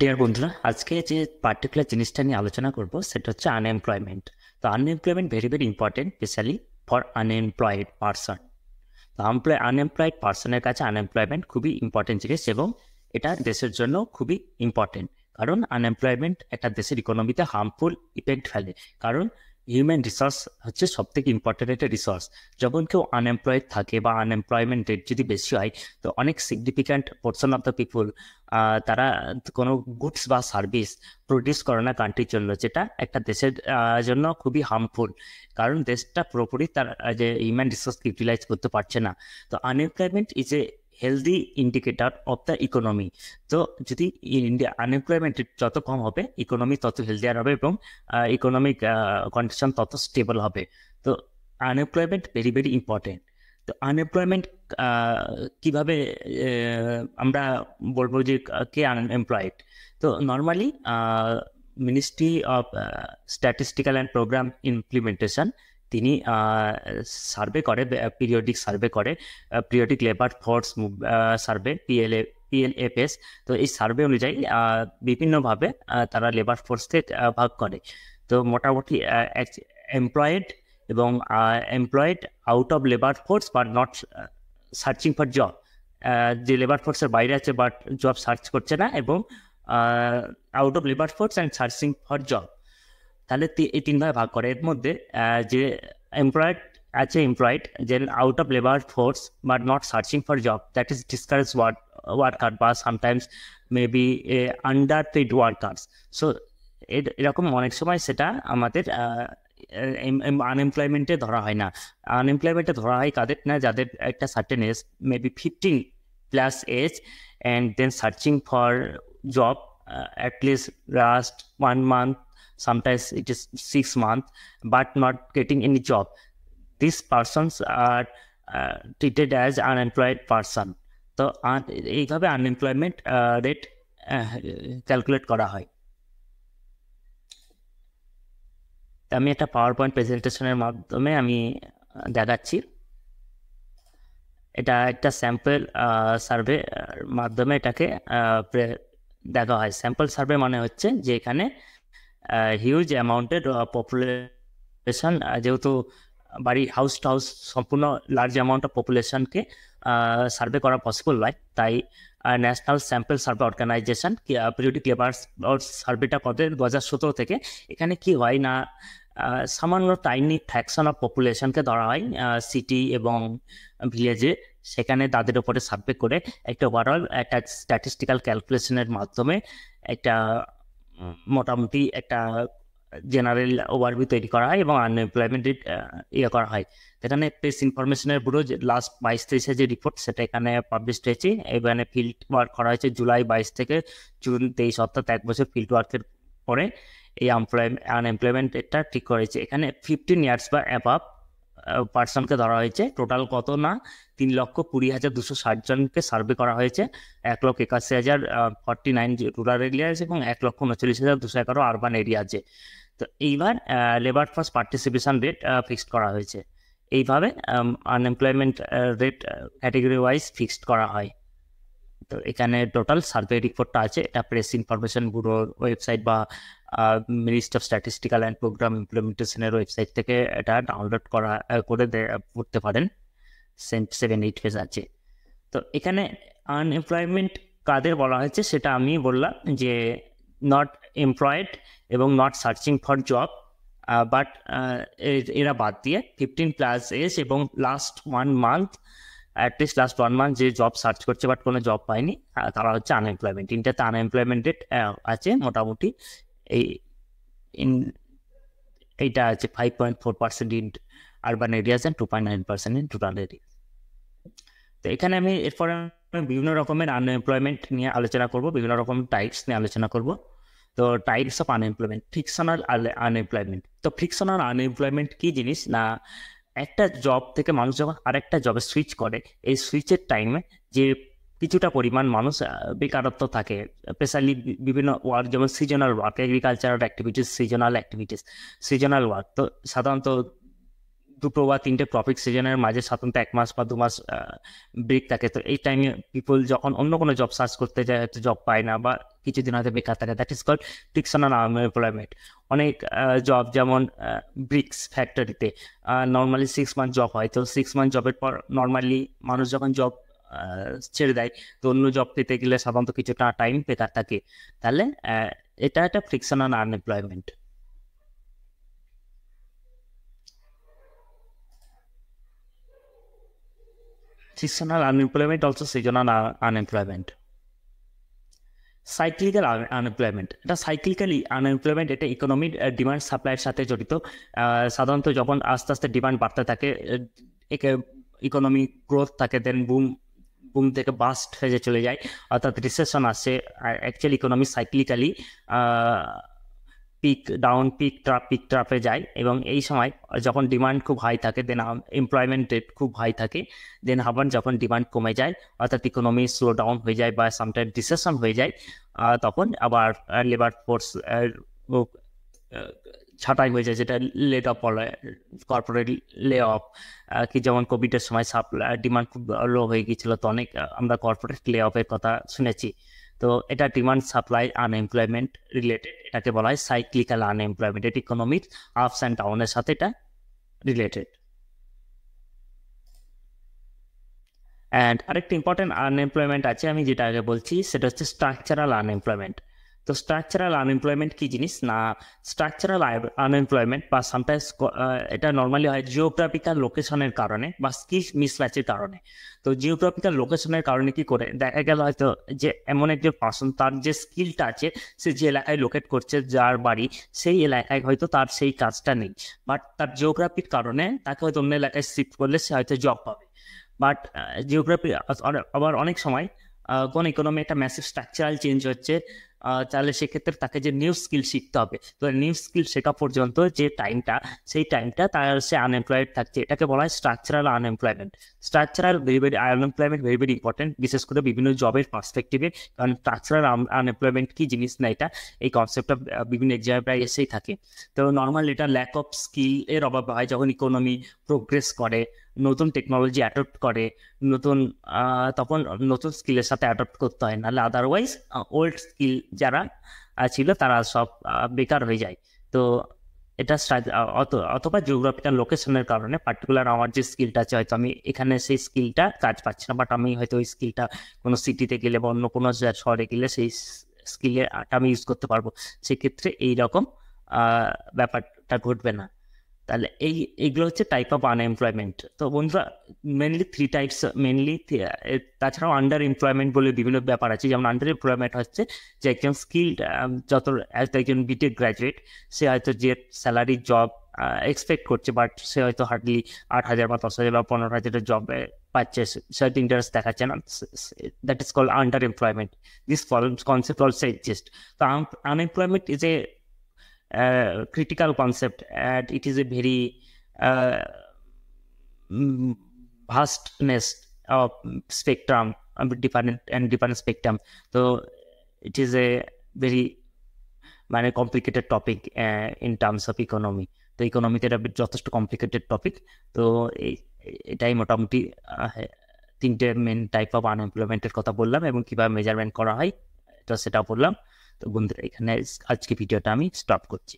Deer বন্ধুরা, আজকে যে পার্টিকুলার জিনিসটা নিয়ে আলোচনা করব সেটা হচ্ছে আনএমপ্লয়মেন্ট। তো unemployment very very important, specially for unemployed person. তো আনএমপ্লয়েড পারসনের কাছে আনএমপ্লয়মেন্ট খুবই ইম্পর্টেন্ট জিনিস, এবং এটা দেশের জন্য খুবই ইম্পর্টেন্ট। কারণ আনএমপ্লয়মেন্ট একটা দেশের ইকোনমিতে হার্মফুল ইফেক্ট ফেলে। কারণ হিউম্যান রিসোর্স হচ্ছে সব থেকে ইম্পর্টেন্ট একটা রিসোর্স। যখন কেউ আনএমপ্লয়েড থাকে বা আনএমপ্লয়মেন্ট রেট যদি বেশি হয়, তো অনেক significant portion of the people তারা কোনো গুডস বা সার্ভিস প্রডিউস করে না কান্ট্রির জন্য, যেটা একটা দেশের জন্য খুবই হার্মফুল। কারণ দেশটা পুরোপুরি তার যে হিউম্যান রিসোর্সকে ইউটিলাইজ করতে পারছে না। তো unemployment is A healthy indicator of the economy. তো যদি ইন্ডিয়া আনএমপ্লয়মেন্ট যত কম হবে, ইকোনমি তত হেলদিয়ার হবে এবং ইকোনমিক কন্ডিশন তত স্টেবল হবে। তো আনএমপ্লয়মেন্ট ভেরি ভেরি ইম্পর্টেন্ট। তো আনএমপ্লয়মেন্ট কিভাবে আমরা বলবো যে কে আনএমপ্লয়েড? তো normally ministry of statistical and program implementation, তিনি সার্ভে করে, পিরিয়ডিক সার্ভে করে, periodic labour force survey, PLFS. তো এই সার্ভে অনুযায়ী বিভিন্নভাবে তারা লেবার ফোর্সকে ভাগ করে। তো মোটামুটি এমপ্লয়েড এবং employed out of labour force but not searching for job, যে লেবার ফোর্সের বাইরে আছে বাট জব সার্চ করছে না, এবং out of labour force and searching for job. তাহলে এই তিনভাবে ভাগ করে। এর মধ্যে যে এমপ্লয়েড আছে, এমপ্লয়েড যে out of labour force but not searching for job, that is discourage worker বা sometimes maybe under paid workers. So এরকম অনেক সময় সেটা আমাদের আনএমপ্লয়মেন্টে ধরা হয় না। আনএমপ্লয়মেন্টে ধরা হয় কাদের না, যাদের একটা certain age, maybe 15+ age, and then searching for job at least last 1 month, sometimes it is 6 months, but not getting any job. These persons are treated as unemployed person. তো এইভাবে আনএমপ্লয়মেন্ট রেট ক্যালকুলেট করা হয়। আমি একটা power point প্রেজেন্টেশনের মাধ্যমে আমি দেখাচ্ছি। এটা একটা স্যাম্পল সার্ভে মাধ্যমে এটাকে দেখা হয়। স্যাম্পল সার্ভে মানে হচ্ছে যে এখানে হিউজ অ্যামাউন্টেড পপুলেশন, যেহেতু বাড়ি হাউস টু হাউস সম্পূর্ণ লার্জ অ্যামাউন্ট অফ পপুলেশনকে সার্ভে করা পসিবল নয়, তাই national sample survey organisation periodic labour সার্ভেটা করে 2017 থেকে। এখানে কি হয় না, সামান্য টাইনি ফ্র্যাকশন অফ পপুলেশনকে ধরা হয় সিটি এবং ভিলেজে, সেখানে তাদের উপরে সার্ভে করে একটা ওভারঅল একটা স্ট্যাটিস্টিক্যাল ক্যালকুলেশনের মাধ্যমে একটা মোটামুটি একটা জেনারেল ওভারভিউ তৈরি করা হয় এবং আনএমপ্লয়মেন্ট রেট করা হয়। এখানে প্রেস ইনফরমেশনের ব্যুরো যে লাস্ট 22-23 যে রিপোর্ট, সেটা এখানে পাবলিশ হয়েছে। এখানে ফিল্ড ওয়ার্ক করা হয়েছে জুলাই 22 থেকে জুন 23, অর্থাৎ 1 বছর ফিল্ড ওয়ার্কের পরে এই আনএমপ্লয়মেন্ট রেটটা ঠিক করেছে। এখানে 15 ইয়ার্স বা অ্যাবাভ পার্সনকে ধরা হয়েছে। টোটাল কত না, 3,20,260 জনকে সার্ভে করা হয়েছে। 1,81,049 রুরাল এরিয়া আছে এবং 1,39,211 আরবান এরিয়া আছে। তো এইবার labour force participation rate fixed করা হয়েছে। এইভাবে unemployment rate category wise fixed করা হয়। তো এখানে টোটাল সার্ভে রিপোর্টটা আছে, এটা প্রেস ইনফরমেশন ব্যুরোর ওয়েবসাইট বা ministry of statistical and programme ইমপ্লিমেন্টেশনের ওয়েবসাইট থেকে এটা ডাউনলোড করে পড়তে পারেন। 7-8 পেজ আছে। তো এখানে আনএমপ্লয়মেন্ট কাদের বলা হয়েছে সেটা আমি বললাম, যে নট এমপ্লয়েড এবং not searching for job, but এরা বাদ দিয়ে 15+ এজ এবং last 1 month, at least last 1 month যে জব সার্চ করছে বাট কোনো জব পায়নি, তারা হচ্ছে আনএমপ্লয়মেন্ট। ইন্ডিয়াতে আনএমপ্লয়মেন্ট রেট আছে মোটামুটি এইটা আছে 5.4% in urban areas and 2.9% in rural area. তো এখানে আমি এরপরে বিভিন্ন রকমের আনএমপ্লয়মেন্ট নিয়ে আলোচনা করব, বিভিন্ন রকম টাইপস নিয়ে আলোচনা করব। তো types of unemployment, frictional unemployment. তো ফ্রিকশনাল আনএমপ্লয়মেন্ট কি জিনিস না, একটা জব থেকে মানুষ যখন আরেকটা জবে সুইচ করে, এই সুইচের টাইমে যে কিছুটা পরিমাণ মানুষ বেকারত্ব থাকে, স্পেশালি বিভিন্ন ওয়ার্ক, যেমন seasonal work, agricultural activities, seasonal work. তো সাধারণত দুটো বা তিনটে টপিক সিজনের মাঝে সাধারণত 1 মাস বা 2 মাস ব্রেক থাকে। তো এই টাইমে পিপল যখন অন্য কোনো জব সার্চ করতে যায় হয়তো জব পায় না বা কিছুদিন হয়তো বেকার থাকে, that is called frictional unemployment. অনেক জব যেমন ব্রিক্স ফ্যাক্টরিতে নর্মালি 6 মান্থ জব হয়, তো 6 মান্থ জবের পর নর্মালি মানুষ যখন জব ছেড়ে দেয় তো অন্য জব পেতে গেলে সাধারণত কিছুটা টাইম বেকার থাকে। তাহলে এটা একটা frictional unemployment. Seasonal unemployment also seasonal unemployment. Cyclical unemployment, এটা সাইক্লিক্যালি আনএমপ্লয়মেন্ট, এটা ইকোনমির ডিমান্ড সাপ্লাইয়ের সাথে জড়িত। সাধারণত যখন আস্তে আস্তে ডিমান্ড বাড়তে থাকে, ইকোনমি গ্রোথ থাকে, দেন বুম বুম থেকে বাস্ট ফেজে চলে যায়, অর্থাৎ রিসেশন আসে। Actually economy cyclically peak down peak ট্রাপে যায়, এবং এই সময় যখন ডিমান্ড খুব হাই থাকে দেন এমপ্লয়মেন্ট রেট খুব হাই থাকে, দেন আবার যখন ডিমান্ড কমে যায় অর্থাৎ ইকোনমি স্লো ডাউন হয়ে যায় বা সামটাইম রিসেশন হয়ে যায়, তখন আবার লেবার ফোর্স ছাঁটাই হয়ে যায়, যেটা লেট অফ বলে, কর্পোরেট লে অফ। কি যেমন কোভিডের সময় ডিমান্ড খুব লো হয়ে গিয়েছিল, তো অনেক আমরা কর্পোরেট লে অফের কথা শুনেছি। তো এটা ডিমান্ড সাপ্লাই আনএমপ্লয়মেন্ট রিলেটেড, এটাকে বলা হয় সাইক্লিক্যাল আনএমপ্লয়মেন্ট। এটা ইকোনমির আপস অ্যান্ড ডাউনের সাথে এটা রিলেটেড। অ্যান্ড আরেকটা ইম্পর্টেন্ট আনএমপ্লয়মেন্ট আছে আমি যেটা আগে বলছি, সেটা হচ্ছে স্ট্রাকচারাল আনএমপ্লয়মেন্ট। তো স্ট্রাকচারাল আনএমপ্লয়মেন্ট কি জিনিস না, স্ট্রাকচারাল আনএমপ্লয়মেন্ট বা সামটাইমস এটা নর্মালি হয় জিওগ্রাফিক্যাল লোকেশনের কারণে বা স্কিল মিসম্যাচের কারণে। তো জিওগ্রাফিক্যাল লোকেশনের কারণে কি করে দেখা গেল হয়তো যে এমন একজন পার্সন, তার যে স্কিলটা আছে সে যে এলাকায় লোকেট করছে, যার বাড়ি সেই এলাকায় হয়তো তার সেই কাজটা নেই, বাট তার জিওগ্রাফির কারণে তাকে হয়তো অন্য এলাকায় শিফট করলে সে হয়তো জব পাবে। বাট জিওগ্রাফি আবার অনেক সময় কোন ইকোনমি একটা ম্যাসিভ স্ট্রাকচারাল চেঞ্জ হচ্ছে, তাহলে সেক্ষেত্রে তাকে যে নিউ স্কিল শিখতে হবে, তো নিউ স্কিল শেখা পর্যন্ত যে টাইমটা, সেই টাইমটা তার সে আনএমপ্লয়েড থাকছে, এটাকে বলা হয় structural unemployment. Structural unemployment very very important, বিশেষ করে বিভিন্ন জবের পার্সপেক্টিভে, কারণ স্ট্রাকচারাল আনএমপ্লয়মেন্ট কি জিনিস না, এটা এই কনসেপ্টটা বিভিন্ন এক্সামে প্রায় এসেই থাকে। তো নর্মাল এটা ল্যাক অফ স্কিল এর অভাব হয় যখন ইকোনমি প্রোগ্রেস করে, নতুন টেকনোলজি অ্যাডপ্ট করে, নতুন তখন নতুন স্কিলের সাথে অ্যাডপ্ট করতে হয়, নাহলে আদারওয়াইজ ওল্ড স্কিল যারা ছিল তারা সব বেকার হয়ে যায়। তো এটা অথবা জিওগ্রাফিক্যাল লোকেশনের কারণে পার্টিকুলার আমার যে স্কিলটা আছে হয়তো আমি এখানে সেই স্কিলটা কাজ পাচ্ছি না, বাট আমি হয়তো ওই স্কিলটা কোনো সিটিতে গেলে বা অন্য কোনো শহরে গেলে সেই স্কিলের আমি ইউজ করতে পারবো, সেক্ষেত্রে এইরকম ব্যাপারটা ঘটবে না। তাহলে এইগুলো হচ্ছে টাইপ অফ আনএমপ্লয়মেন্ট। তো বন্ধুরা মেনলি 3 টাইপস, মেনলি। তাছাড়াও আন্ডার এমপ্লয়মেন্ট বলে বিভিন্ন ব্যাপার আছে, যেমন আন্ডার এমপ্লয়মেন্ট হচ্ছে যে একজন স্কিল্ড, যত একজন বিটেক গ্র্যাজুয়েট, সে হয়তো যে স্যালারি জব এক্সপেক্ট করছে, বাট সে হয়তো হার্ডলি 8,000 বা 10,000 বা 15,000 জব পাচ্ছে, সে হয়তো ইন্টারেস্ট দেখাচ্ছে না, that is called under employment. This concept also exist. তো unemployment is a critical concept, and it is a very vastness of spectrum, different spectrum. So it is a very মানে complicated topic in terms of economy. তো ইকোনমিতে এটা যথেষ্ট complicated topic. তো এটাই মোটামুটি 3টে main type of আনএমপ্লয়মেন্টের কথা বললাম, এবং কিভাবে মেজারমেন্ট করা হয় এটা সেটা বললাম। তো বন্ধুরা এখানে আজকে ভিডিওটা আমি স্টপ করছি।